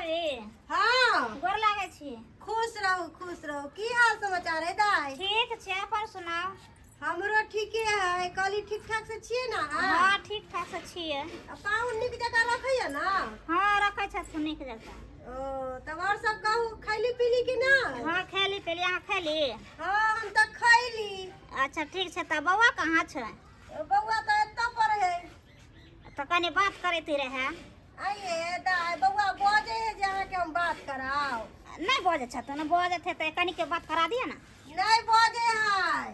भाभी हाँ गोर लागे छी। खुश रहो की हाल समाचार है दाई? ठीक छै, अपन सुनाओ। हमरो ठीके है। कली ठीक ठाक से छिए ना? हाँ ठीक ठाक से छिए। पाऊ निक जगह रखैया ना? हाँ रखे छ नीक जगह। ओ तब और सब कहू, खैली पीली कि ना? हाँ खैली पहले, अहाँ खैली? हाँ हम तो खैली। अच्छा ठीक छै, तब बौआ कहाँ छै? बउआ तो एत्ता पर है। तो कनी बात करैती रहे। आइए दाई, बउआ बोझे है जहाँ के हम बात कराओ। नहीं बोझे छ तो न बोझे थे तो कनी के बात करा दिया ना। नहीं बोझे है,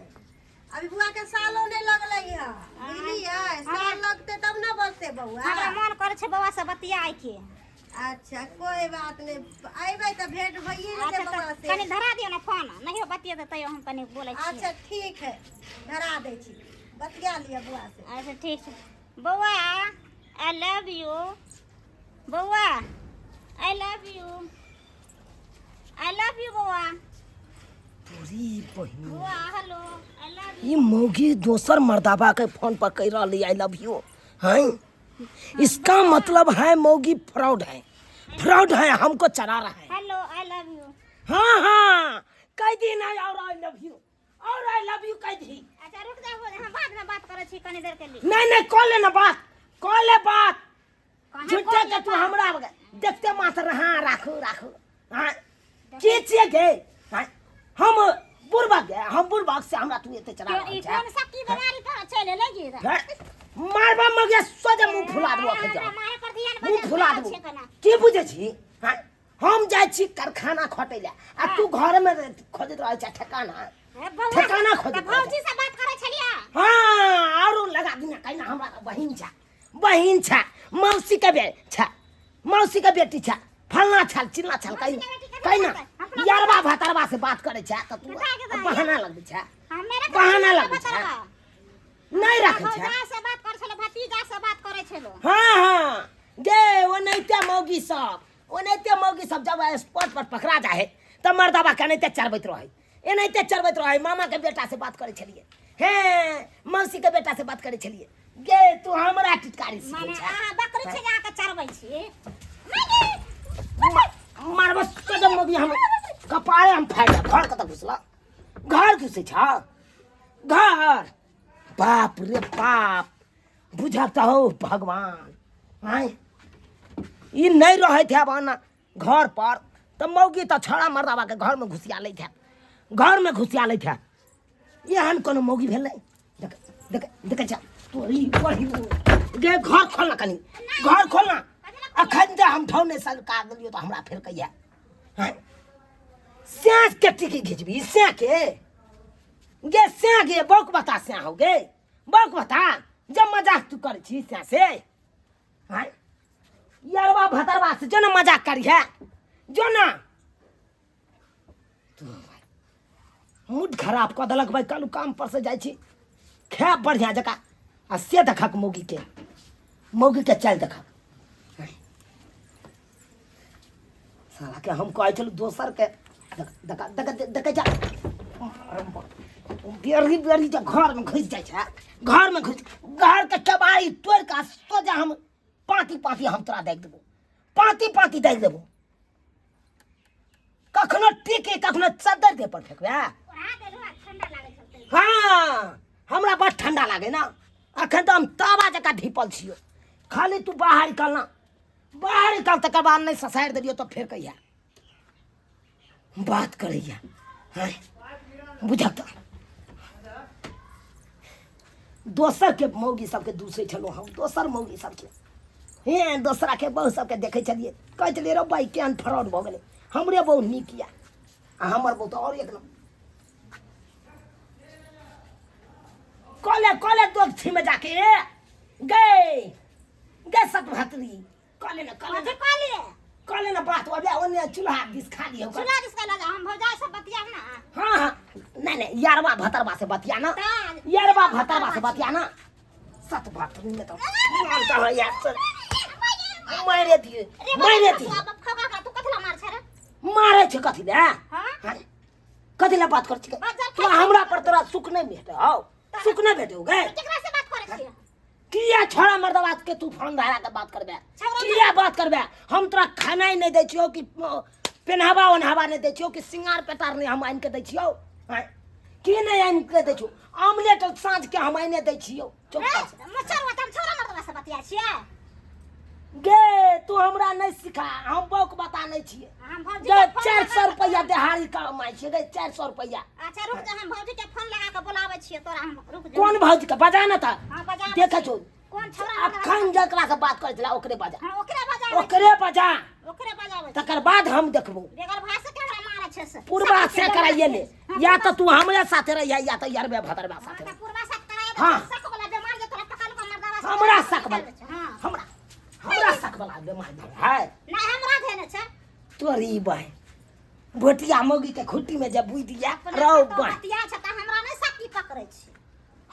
अभी बुआ के सालों नहीं लगले है, बुझलिए? साल लगते तब ना बचते बउआ। हमरा मन करे छै बौआ से बतियाए के। अच्छा कोई बात नहीं, आइबे तो भेंट भइए अच्छा जेते बउआ तो से। कनी धरा दियो ना फोन, नहीं बतिये तो तैयो हम कनी बोलै छी। अच्छा ठीक है, धरा दे छी, बतिया लिया बुआ से। अच्छा ठीक छै। बौआ आई लव यू। बौआ I love you, I love you बौआ। तोरी बहिनी बौआ हेलो आई लव ये मौगी दोसर मर्दाबा के फोन पर कह रही आई लव यू हैं। इसका मतलब है मौगी फ्रॉड है, हमको चला रहा है। Hello I love you. हाँ कह दी ना और आई लव यू कह दी। अच्छा रुक जाओ, हम बाद में बात करे छी कनी देर के लिए। नहीं कॉल लेना बात, कॉल ले बात। कहाँ झूठे call के ले तू बात? हमरा देखते मात्र हाँ राखू हाँ के गे हाँ? हम बुढ़बा से हमरा तू एते चला ई फोन सकी बीमारी पर चले लगी रे। मारबा मगे सोजे मुंह फुला देबो खै जा। मारे पर ध्यान मुंह फुला बजा देबो छै कना। की बुझे छी हाँ? हम जाय छी कारखाना खटे ले आ तू घर में खोजत रह छ ठिकाना। ठिकाना खोज त भौजी से बात करे छलिया। हाँ आरो लगा दिना कहना हमरा बहिन छ मौसी के बेटी छ फलना छल चिल्ला छल कहना यारबा भतरबा से बात करे छ त तू बहाना लगबे छ। बहाना लगबे छ, नहीं रखे छ। भौजा से बात करे छले, भतीजा से बात करे छलो। हाँ गे ओनैते मौगी सब जब स्पॉट पर पकड़ा जाए तब मर्दबा के एनैते चरबैत रहे मामा के बेटा से बात करे छलिए, हे मौसी के बेटा से बात करे छलिए। गे तू हमरा टिटकारी माने सीखे अहाँ बकरी छै जाके चरबै छी। मारबो कदम मौगी हम कपारे हम फाड़ घर कत घुसला, घर घुसे छ घर। बाप रे बाप बुझता हो भगवान आय ई नहीं रहे थे बना घर पर तो मौगी तो छड़ा मर्दाबा के घर में घुसिया ले थे, एहन कोनो मौगी भेल नहीं। देख जा तोरी बड़ी गे घर खोलना कनी, घर खोलना अखन जे हम ठौने साल का गेलियो तो हमरा फेर कहिया हैं स्यास के टिकी घिचबी स्या गे बौक बता स्या हो गे बौक बता जब मजाक तू करे छी स्या से हैं यारबा भतरबा से जो ना मजाक करी है जो ना तू मूड खराब क देलक भाई। कल काम पर से जाय छी खे बढ़िया जका आ से देखक मौगी के चल देखक साला के हम कहै छलु दोसर के देख जा बेरी जे घर में घुस जाय छै, घर के केबाड़ी तोड़ के सोजा हम पाती हम तोरा देख देबो, पाती देख देबो। कखनो टिके कखनो चद्दर के पर फेंकबे। ठंडा लागे छै। हाँ हमरा बड़ ठंडा लागे ना, अखन तो हम तावा जका ढीपल छियो। खाली तू बाहर निकल तकर बाद नहीं ससार दियो तो फिर कहिया बात करैया हैं बुझत। दोसर के मौगी सबके दूसरे छलो हम, दोसर मौगी सबके हे दोसरा के बहु सबके देखे छलिए कह छलिए रे भाई केहन फ्रॉड भ गेले, हमरे बहु नीक या आ हमर बहु तो और एक न कॉले तो छी में जाके गे सत भतरी कॉले ना बात अबे ओने चूल्हा दिस खा लियो। चूल्हा दिस का लगा हम भौजा से बतिया ना। हाँ नहीं यारबा भतरबा से बतिया ना, यारबा भतरबा से बतिया ना। सत भतरी में तो मानता है यार सर मारे दिए तू कथला मार छ रे। मारे छ कथि ले हां कथि ले बात कर छी तो हमरा पर तोरा सुख नहीं भेटे हो, सुख नहीं भेटे हो गए। केकरा से बात करे छी? किया छोड़ा मर्दवा के तू फोन धारा के बात करबे छौड़ा किया बात करबे हम तोरा खाना ही नहीं दै छियो कि पेनहवा ओनहवा नहीं दै छियो कि सिंगार पेटार नहीं हम आइन के दै छियो हैं? की नहीं आइन के दै छियो आमलेट साँझ के हम आइने दै छियो चुप कर मच्छर वतन छोरा मर्दवा से बतिया छियै गे तू हमरा नहीं सिखा हम बौक बता नहीं छिए हम भौजी गे के फोन 400 रुपया दिहाड़ी कमाई छिए गे 400 रुपया अच्छा रुक जा हम भौजी के फोन लगा के बुलावे छियै तोरा हम रुक जा कौन भौजी के बजा ना था हां बजा देखे छो कौन छोरा अखन जकरा से बात कर छला ओकरे बजा हां ओकरे बजा ओकरे बजावे तकर बाद हम देखबो बेगर भाषा के हमरा मारे छै से पूर्वा से कराइए ले या तो तू हमरे साथे रहिया या तो यारबे भदरबा साथे रह। पूर्वा से कराए हाँ। शक वाला बीमार जे तोरा पकड़ के मर्दवा से हमरा शक वाला हां हमरा शक वाला बीमार है नहीं हमरा धेने छै तोरी बहन भोटिया मोगी के खुट्टी में जब बुई दिया रौ बहन बतिया छै त हमरा नहीं शक की पकड़े छी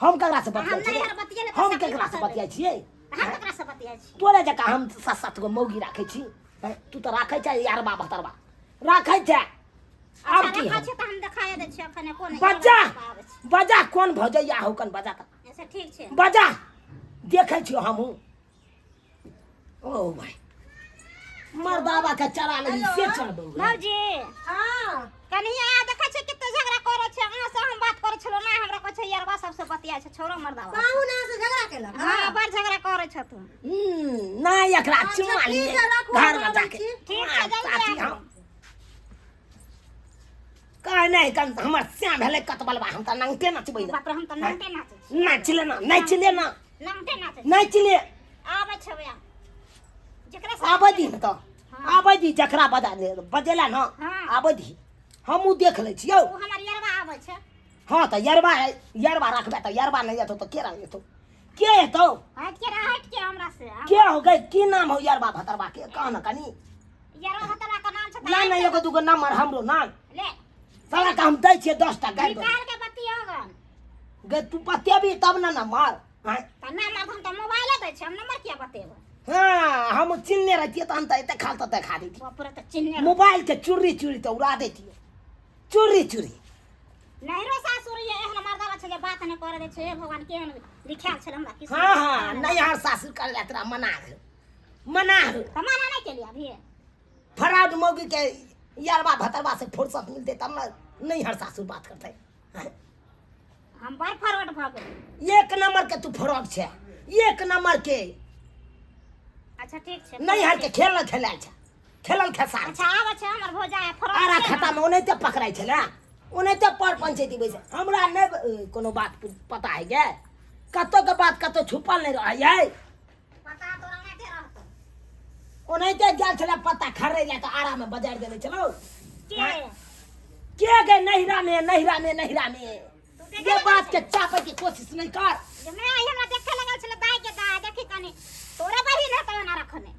हम ककरा से हम बतिया नहीं हर छिए बतियले हम ककरा से बतिया छिए हम ककरा से बतिया छी तोरे जका हम 7-7 गो मौगी राखे छी हैं? तू तो राखे छै यारबा भतरबा राखे छै अब की अच्छा हम त हम देखाय दे छी अखने कोन बजा कौन भजैया होकन बजा त ऐसे ठीक छै बजा देखे छियो हमहू ओ भाई मर्दावा के चरा लगी से चढ़बो भौजी हां कन्हिया देखै छै कते झगड़ा करे छै अहाँ से हम बात करे छलो ना हमरा कहै छै यारबा सबसे बतिया छै छोरो मर्दावा काहू ना से झगड़ा केलक हां बड़ झगड़ा करे छ तू ना एकरा चुमा लिए घर में जाके ठीक छै जल्दी आ कह नहीं कन हमर श्याम भेले कतबलबा हम त नंगटे नचबै ना बाप रे हम त नंटे नाचे नाचिले ना नाचिले ना नंटे नाचे नाचिले आबै छबे जेकरा से आबदी न त आबदी जकरा बजेला ना हाँ। आबदी हमहू देख ले छियौ उ हमर यारबा आबै छै हाँ तो यरबा रखबे तो यरबा नहीं तो केरा तो के हेतौ हट के हमरा से के हो गए की नाम हो यरबा भतरबा के कह न कनी यारबा हतरा का नाम छै ना ना एगो दूगो नंबर हमरो नाम ले साला का हम दै छियै 10 टा गाय निकाल के बतियोगन गे तू बतेबी तब ना नंबर हैं त नंबर हम त मोबाइल दै छै हम नंबर किया बतेबै हाँ हम चिन्हने रहतिए तो हम तो इतने खाल तो दिखा देती बाप रे त चिन्ने मोबाइल के चोरी तो उड़ा देती चोरी नहिरो सासुर ये एहन मर्दावा छै जे बात नै करे दे छै हे भगवान केहन लिखाल छै हमरा किस हाँ हाँ नहीं हर सासुर कर ले तेरा मना त मना नै केलिए अभी फराड मोगी के यारबा भतरबा से फुर्सत मिलते तब ना नहीं हर सासुर बात करते हैं? हम बड़ फॉरवर्ड भ गेल एक नंबर के तू फ्रॉड छे एक नंबर के अच्छा ठीक छै नहीं हर के खेलल छै खेलल खेसार अच्छा आबै छै हमर भोजा फॉरवर्ड आरा खाता में ओनैते पकड़ाई छले ओनैते पर पंचायती बैसे हमरा नहीं कोनो बात पता है गे कतो के बात कतो छुपल नहीं रह है पता तोरा नै दे रहत ओनैते गेल छले पत्ता खरै ले तो आरा में बाजार देले चलो के के गए नहिरा में ये बात के चापे की कोशिश नहीं कर जे मैं हमरा देखे लगल छले दाई के दाई देखि कनी तोरा बहिन है त ना रखने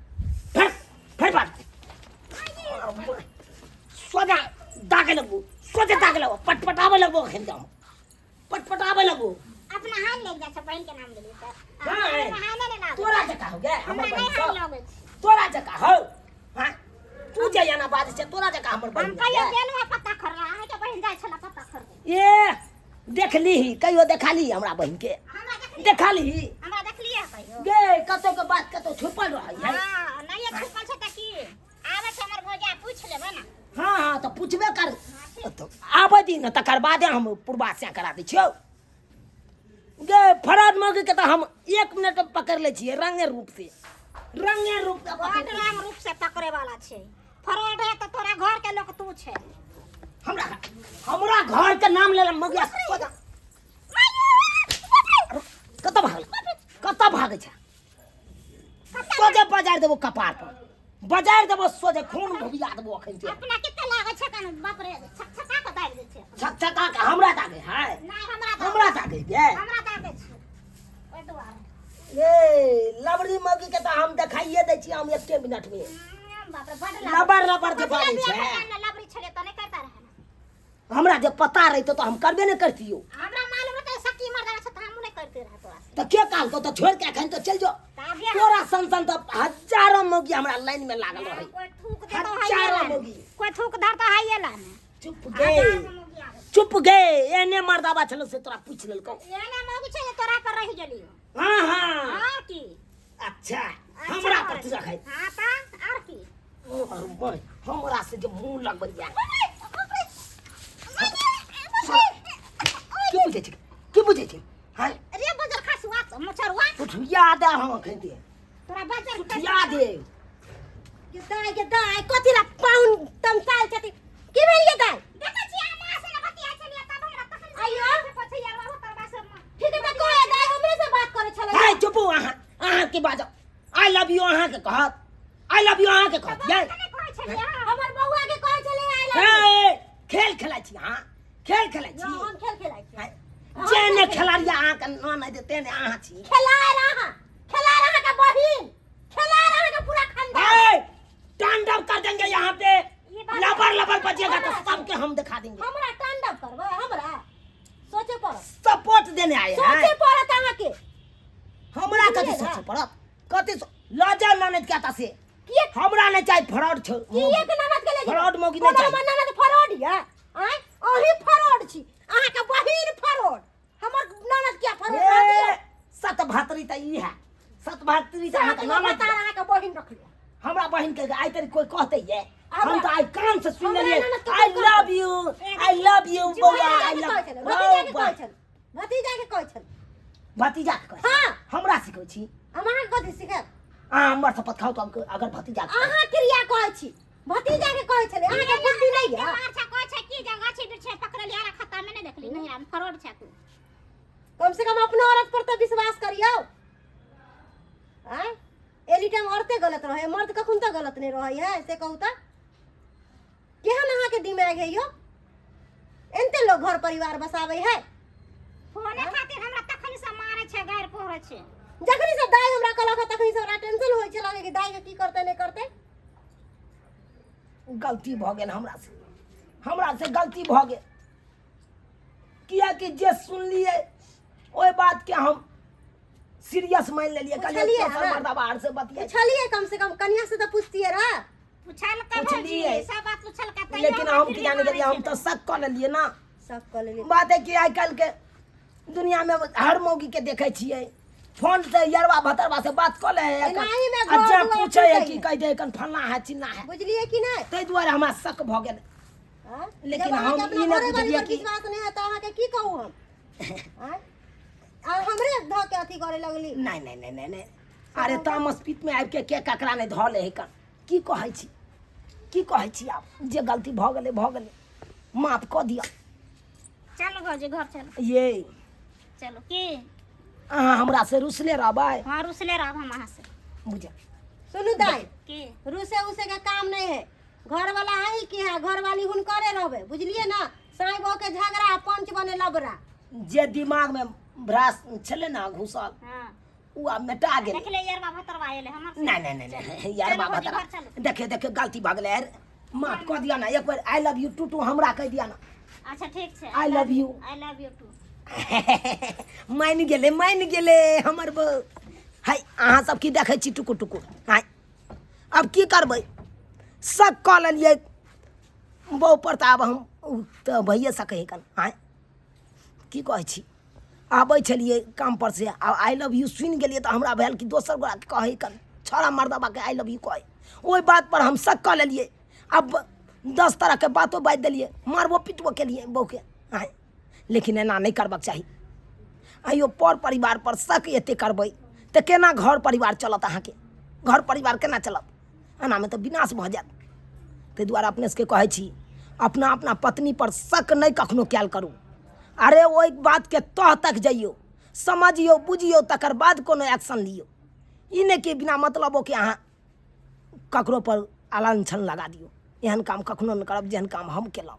फिर बात सोजा दागे लगो पटपटावे लगो खेल जाओ पटपटावे लगो अपना हाल ले जा छै बहिन के नाम लेली त हाँ, हाल ले ना तोरा जका हो गे हमर हमरा बहिन नहीं हाल सब। लगे तोरा जका हो हां तू जे याना बात छै तोरा जका हमर हम बहिन कहियो है। गेलवा पत्ता खरला अहाँ के बहिन जाय छला पत्ता खरले ये देखली कहियो देखाली हमरा बहिन के हमरा देखाली देखलिए कहियो गे कतो के बात कतो छुपल रह है हां नहीं छुपल छै त की आबै छै हमर भोजा पूछ लेबै ना हाँ तो पूछबे कर तो आबदी न तकर बादे हम पूर्वास्या करा दै छियौ गे फराड मौगी के तो हम 1 मिनट में पकड़ ले छियै रंगे रूप से पकड़ ले रंग रूप से पकड़े वाला छै फरौड है त तोरा घर के लोग तू छै हमरा घर के नाम ले मगिया कत भागे छै सोजे बाजार देबो कपार पर बाजार देबो सोजे खून भुबिया देबो अखन से अपना कितना लागे छै कन बाप रे छक्का के दाइ दे छै छक्का के हमरा दागे है नहीं हमरा दागे गे हमरा दागे छै ओइ दुआरे ए लबड़ी मौगी के तो हम देखाइए दै छी हम 1 मिनट में बाप रे बड़ लबर के बारी छै लबड़ी छले त नहीं करता रहे हमरा जे पता रहितो तो हम करबे नहीं करतियो हमरा मालूम है सकी मर्दा छै त हम नहीं करते रहे तोरा तो के काल तो छोड़ के अखन तो चल जो ताबिया तोरा सन तो हजारों मौगी हमरा लाइन में लागल रहे कोई थूक दे तो हजारों हाइए मौगी कोई थूक धर तो हाइए ला ने चुप गए एने मर्दाबा छलो से तोरा पूछ लेलको एने मौगी छै तोरा पर रहि गेलियो हाँ हाँ हाँ की अच्छा हमरा पर तू रखे हाँ ता और की और मैं हमरा से जो मुंह लगबैया की बुझे छी हां रे बजर खासुआ तो मछरवा उठिया दे हम खैते तोरा बजर उठिया दे के दाई कथि ला पाउन तमसाल छथि की भेल ये दाई देखै छी अम्मा से न बतिया छलिए तब हमरा तखन आइयो पछे यार हो तर बास में ठीक है त कोई दाई हमरे से बात करे छले हाय चुप अहाँ के बाजो आई लव यू अहाँ के कहत आई लव यू अहाँ के कहत ये कने कहै छलिए हमर बौआ के कहे छले आई लव ए खेल खेलाइ छी अहाँ खेल खेलाइ छी हम खेल खेलाइ छी हाय जेने खेलाड़िया अहाँ के नाम है तेने अहाँ छी खेला रहा का बहिन खेला रहा का पूरा खानदान ए तांडव कर देंगे यहाँ पे लबर लबर बजेगा तो सबके हम दिखा देंगे हमरा तांडव करबे हमरा सोचे पड़त सपोर्ट देने आए सोचे हैं पड़त अहाँ के हमरा कथी सोचे पड़त कथी लजा ननद के आता से किए हमरा नहीं चाहिए फ्रॉड छ किए के ननद के ले फ्रॉड मोगी नहीं चाहिए हमरा ननद फ्रॉड है आय अही फ्रॉड छी अहाँ के बहिन फ्रॉड हमर ननद क्या फ्रॉड ए सत भातरी त ई है सत भातरी त अहाँ के ननद बता अहाँ के बहिन रख लियो हमरा बहन के आई तेरी कोई कहते है हम हमरा- तो आई कान से सुन हमरा लिए ननद के आई कोई लव यू बौआ आई लव भतीजा के कहै छल भतीजा के कहै छल भतीजा के कहै हाँ। हमरा सिखै छी अहाँ के कथि सिखत अहाँ हमर शपथ खाओ तो हमको अगर भतीजा के अहाँ क्रिया कहै छी भतीजा के कहै छले अहाँ के बुद्धि नहीं है मार छा कहै छै की जगह छै बिरछे पकड़ल यार खाता में नहीं देखली नहीं हम फरोड छै तू कम से कम अपने औरत पर तो विश्वास करियो आय एली टाइम औरते गलत रहे मर्द कखन तो गलत नहीं रहे है से कहू त केहन अहाँ के दिमाग है यो एनते लोग घर परिवार बसावे है फोने खातिर हमरा तखन से मारै छै गायर पोरे छै जखनी से दाई हमरा कहलक तखनी से हमरा टेंशन होय छै लगे कि दाई के की करते नहीं करते गलती भ गेल हमरा से गलती भ गेल किया कि जे सुनलिए ओई बात के हम सीरियस मान लेलिए पूछलिए, कलिए दोसर हाँ। मर्दा बाहर से बतिया छलिए कम से कम कन्या से तो पूछतिए रहा पूछल का पूछलिए। भौजी सब बात पूछल का तैयो लेकिन हम की जाने गेलिए हम तो शक कर लेलिए ना सब कह लेलिए बात है कि आइ काल्हि के दुनिया में हर मौगी के देखे छियै फोन से यरवा भतरवा से बात कर ले है एनाही में घर अच्छा दुआर पूछे है टूटै कि है। कह दे कन फलना है चिन्ना है बुझलिए कि नहीं ताहि दुआरे हमरा शक भ गेल हाँ? लेकिन जब अहाँ हम के अपना ई नहीं घरे वाली बुझलिए पर कि विश्वास नहीं है तो अहाँ के की कहूँ हम आय? आ हमरे ध के अथी करे लगली नहीं नहीं नहीं नहीं नहीं अरे तामस पीत में आबि के ककरा नहीं धऽ ले है कन की कहै छी आप जे गलती भ गेलै माफ कऽ दिअ चलो भौजी घर चलो ये चलो की अहाँ हमरा से रुसले रहबै हां रुसले रहब हम अहाँ से बुझल सुनू दाई की रूसे उसे का काम नहीं है घर वाला है कि है घर वाली हुनकरे रहबे बुझलिए ना साई बहू के झगड़ा पंच बने लबरा जे दिमाग में भ्रास छलै ना घुसल हां उ आब मेटा गेल देख ले यार बाबा तरवा आइले हमर से नहीं नहीं नहीं नहीं यार चलो बाबा भौजी, तरा घर चलो। देखे गलती भऽ गेलै यार माफ कऽ दिया ना एक बार आई लव यू टू हमरा कह दिया ना अच्छा ठीक छै I love you. I love you too मान गेले हमर बहू हाय अहाँ सब की देखै छी टुकुर टुकुर हाय अब की करबै शक कऽ लेलिए बहू पर तऽ आब हम तऽ भइए सकै है कन हाय की कहै छी आबै छलिए काम पर से आई लव यू सुनि गेलिए तऽ हमरा भेल कि दोसर गोरा कहै कन छोड़ा मर्दबा के आई लव यू कहै ओहि बात पर हम शक कऽ लेलिए अब 10 तरह के बातों बाजि देलिए मारबो पिटबो केलिए बहू के हाय लेकिन एना नहीं करबाक चाही आइयो पर परिवार पर शक एते करबै तऽ केना घर परिवार चलत अहाँके घर परिवार केना चलत एनामे तऽ विनाश भऽ जायत ताहि दुआरे अपने सबके कहै छी अपना अपना पत्नी पर शक नहीं कखनो कयल करू अरे ओहि बातके तह तक जइयो समझियो बुझियो तकर बाद कोनो एक्शन लियो ई नहि कि बिना मतलबो के अहाँ ककरो पर आलान छन लगा दियौ एहन काम कखनो नहि करब जेहन काम हम केलहुँ